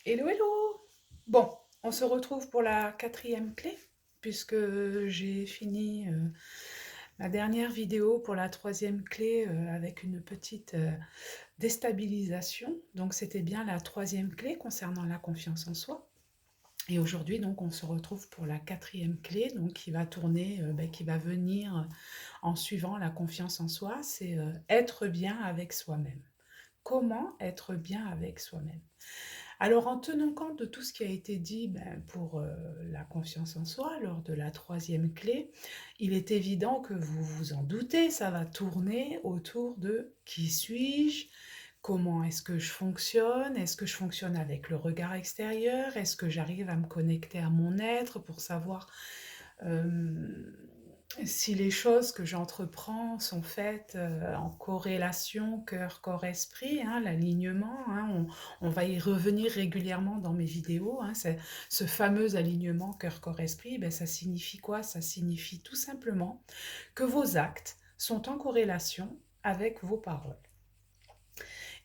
Hello, hello! Bon, on se retrouve pour la quatrième clé, puisque j'ai fini ma dernière vidéo pour la troisième clé avec une petite déstabilisation. Donc c'était bien la troisième clé concernant la confiance en soi. Et aujourd'hui, donc, on se retrouve pour la quatrième clé, donc qui va tourner, qui va venir en suivant la confiance en soi, c'est être bien avec soi-même. Comment être bien avec soi-même? Alors, en tenant compte de tout ce qui a été dit pour la confiance en soi lors de la troisième clé, il est évident que vous vous en doutez, ça va tourner autour de qui suis-je, comment est-ce que je fonctionne avec le regard extérieur, est-ce que j'arrive à me connecter à mon être pour savoir euh, si les choses que j'entreprends sont faites en corrélation cœur, corps, esprit, hein, l'alignement, hein, on va y revenir régulièrement dans mes vidéos, hein, ce fameux alignement cœur, corps, esprit, ben, ça signifie quoi? Ça signifie tout simplement que vos actes sont en corrélation avec vos paroles.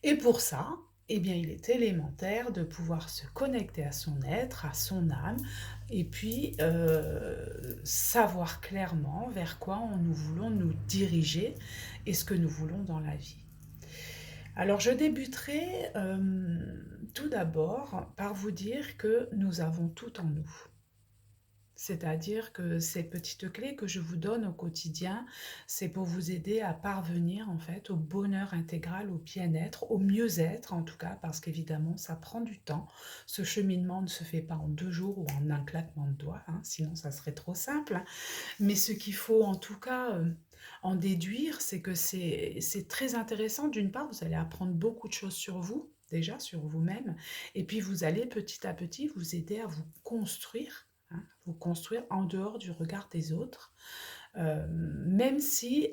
Et pour ça, eh bien, il est élémentaire de pouvoir se connecter à son être, à son âme, et puis savoir clairement vers quoi nous voulons nous diriger et ce que nous voulons dans la vie. Alors, je débuterai tout d'abord par vous dire que nous avons tout en nous. C'est-à-dire que ces petites clés que je vous donne au quotidien, c'est pour vous aider à parvenir en fait au bonheur intégral, au bien-être, au mieux-être en tout cas, parce qu'évidemment ça prend du temps. Ce cheminement ne se fait pas en 2 jours ou en un claquement de doigts, hein, sinon ça serait trop simple. Mais ce qu'il faut en tout cas en déduire, c'est que c'est très intéressant. D'une part, vous allez apprendre beaucoup de choses sur vous, déjà sur vous-même, et puis vous allez petit à petit vous aider à vous construire en dehors du regard des autres, même si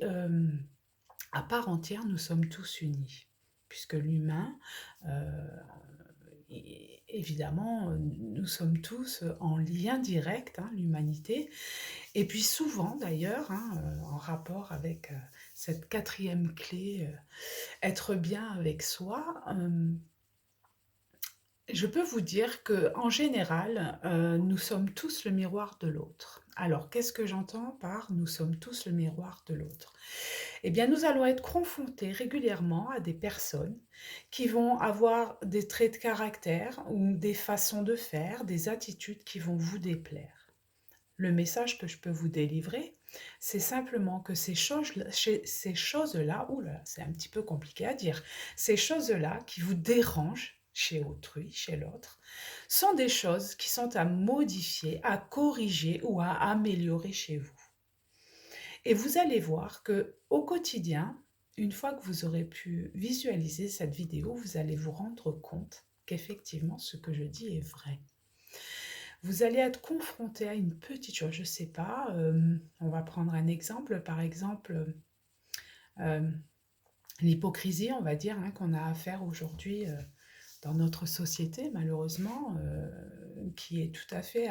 à part entière nous sommes tous unis, puisque l'humain, euh, évidemment, nous sommes tous en lien direct, hein, l'humanité, et puis souvent d'ailleurs, hein, en rapport avec cette quatrième clé, être bien avec soi, je peux vous dire que en général, nous sommes tous le miroir de l'autre. Alors, qu'est-ce que j'entends par nous sommes tous le miroir de l'autre? Eh bien, nous allons être confrontés régulièrement à des personnes qui vont avoir des traits de caractère ou des façons de faire, des attitudes qui vont vous déplaire. Le message que je peux vous délivrer, c'est simplement que ces choses-là, oula, c'est un petit peu compliqué à dire, ces choses-là qui vous dérangent chez autrui, chez l'autre, sont des choses qui sont à modifier, à corriger ou à améliorer chez vous. Et vous allez voir que au quotidien, une fois que vous aurez pu visualiser cette vidéo, vous allez vous rendre compte qu'effectivement, ce que je dis est vrai. Vous allez être confronté à une petite chose, je ne sais pas, on va prendre un exemple, par exemple, euh, l'hypocrisie, on va dire, hein, qu'on a à faire aujourd'hui dans notre société, malheureusement, qui est tout à fait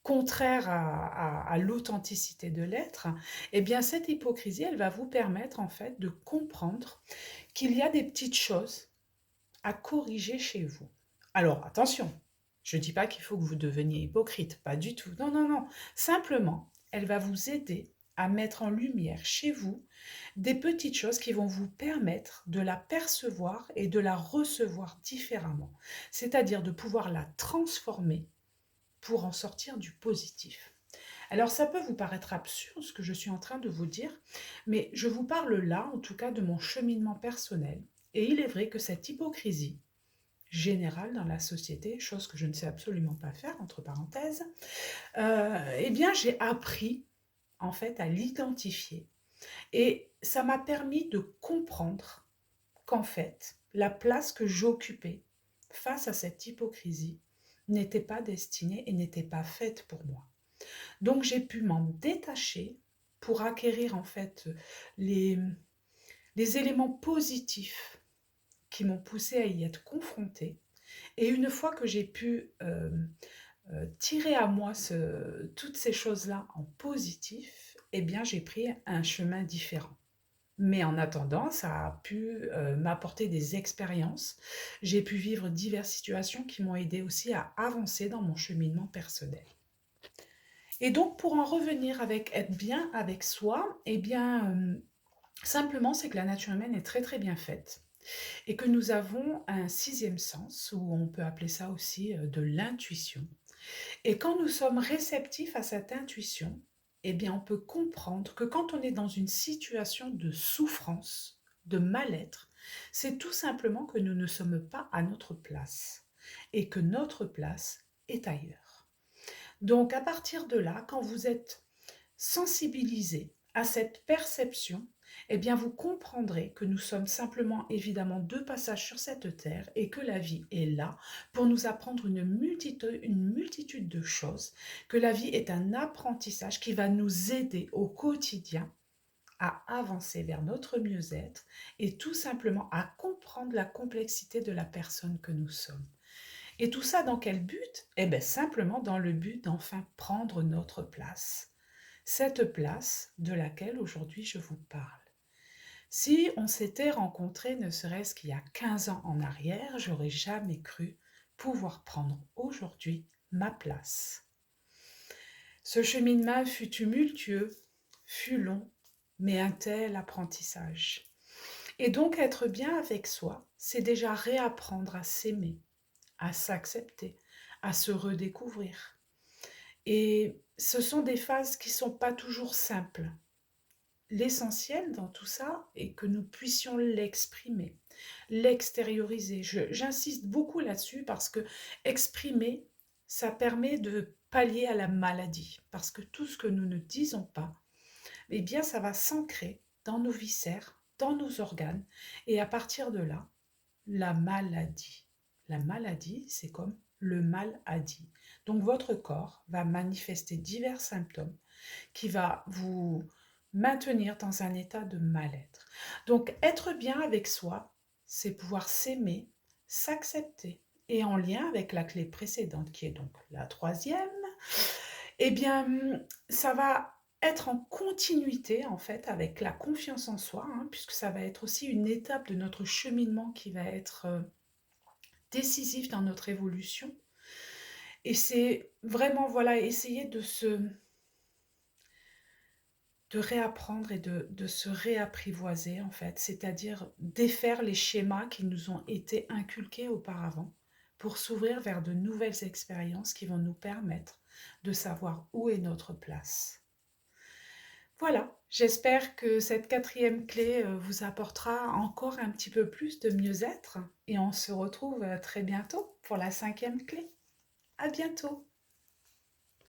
contraire à l'authenticité de l'être, eh bien cette hypocrisie, elle va vous permettre en fait de comprendre qu'il y a des petites choses à corriger chez vous. Alors attention, je ne dis pas qu'il faut que vous deveniez hypocrite, pas du tout. Non, non, non. Simplement, elle va vous aider à mettre en lumière chez vous des petites choses qui vont vous permettre de la percevoir et de la recevoir différemment. C'est-à-dire de pouvoir la transformer pour en sortir du positif. Alors ça peut vous paraître absurde ce que je suis en train de vous dire, mais je vous parle là en tout cas de mon cheminement personnel. Et il est vrai que cette hypocrisie, générale dans la société, chose que je ne sais absolument pas faire, entre parenthèses, eh bien j'ai appris en fait à l'identifier. Et ça m'a permis de comprendre qu'en fait, la place que j'occupais face à cette hypocrisie n'était pas destinée et n'était pas faite pour moi. Donc j'ai pu m'en détacher pour acquérir en fait les, les éléments positifs qui m'ont poussé à y être confrontée. Et une fois que j'ai pu tirer à moi toutes ces choses-là en positif, eh bien j'ai pris un chemin différent. Mais en attendant, ça a pu, m'apporter des expériences. J'ai pu vivre diverses situations qui m'ont aidé aussi à avancer dans mon cheminement personnel. Et donc pour en revenir avec être bien avec soi, eh bien, simplement, c'est que la nature humaine est très, très bien faite et que nous avons un sixième sens, ou on peut appeler ça aussi, de l'intuition. Et quand nous sommes réceptifs à cette intuition, eh bien, on peut comprendre que quand on est dans une situation de souffrance, de mal-être, c'est tout simplement que nous ne sommes pas à notre place et que notre place est ailleurs. Donc à partir de là, quand vous êtes sensibilisé à cette perception, eh bien vous comprendrez que nous sommes simplement évidemment de passage sur cette terre et que la vie est là pour nous apprendre une multitude de choses, que la vie est un apprentissage qui va nous aider au quotidien à avancer vers notre mieux-être et tout simplement à comprendre la complexité de la personne que nous sommes. Et tout ça dans quel but? Eh bien simplement dans le but d'enfin prendre notre place. Cette place de laquelle aujourd'hui je vous parle. Si on s'était rencontrés ne serait-ce qu'il y a 15 ans en arrière, j'aurais jamais cru pouvoir prendre aujourd'hui ma place. Ce cheminement fut tumultueux, fut long, mais un tel apprentissage. Et donc être bien avec soi, c'est déjà réapprendre à s'aimer, à s'accepter, à se redécouvrir. Et ce sont des phases qui ne sont pas toujours simples. L'essentiel dans tout ça est que nous puissions l'exprimer, l'extérioriser. J'insiste beaucoup là-dessus parce que exprimer, ça permet de pallier à la maladie. Parce que tout ce que nous ne disons pas, eh bien, ça va s'ancrer dans nos viscères, dans nos organes. Et à partir de là, la maladie. La maladie, c'est comme le mal a dit. Donc votre corps va manifester divers symptômes qui va vous maintenir dans un état de mal-être. Donc être bien avec soi, c'est pouvoir s'aimer, s'accepter. Et en lien avec la clé précédente, qui est donc la troisième, eh bien, ça va être en continuité en fait avec la confiance en soi, hein, puisque ça va être aussi une étape de notre cheminement qui va être décisif dans notre évolution. Et c'est vraiment, voilà, essayer de réapprendre et de se réapprivoiser en fait, c'est-à-dire défaire les schémas qui nous ont été inculqués auparavant pour s'ouvrir vers de nouvelles expériences qui vont nous permettre de savoir où est notre place. Voilà, j'espère que cette quatrième clé vous apportera encore un petit peu plus de mieux-être et on se retrouve très bientôt pour la cinquième clé. À bientôt!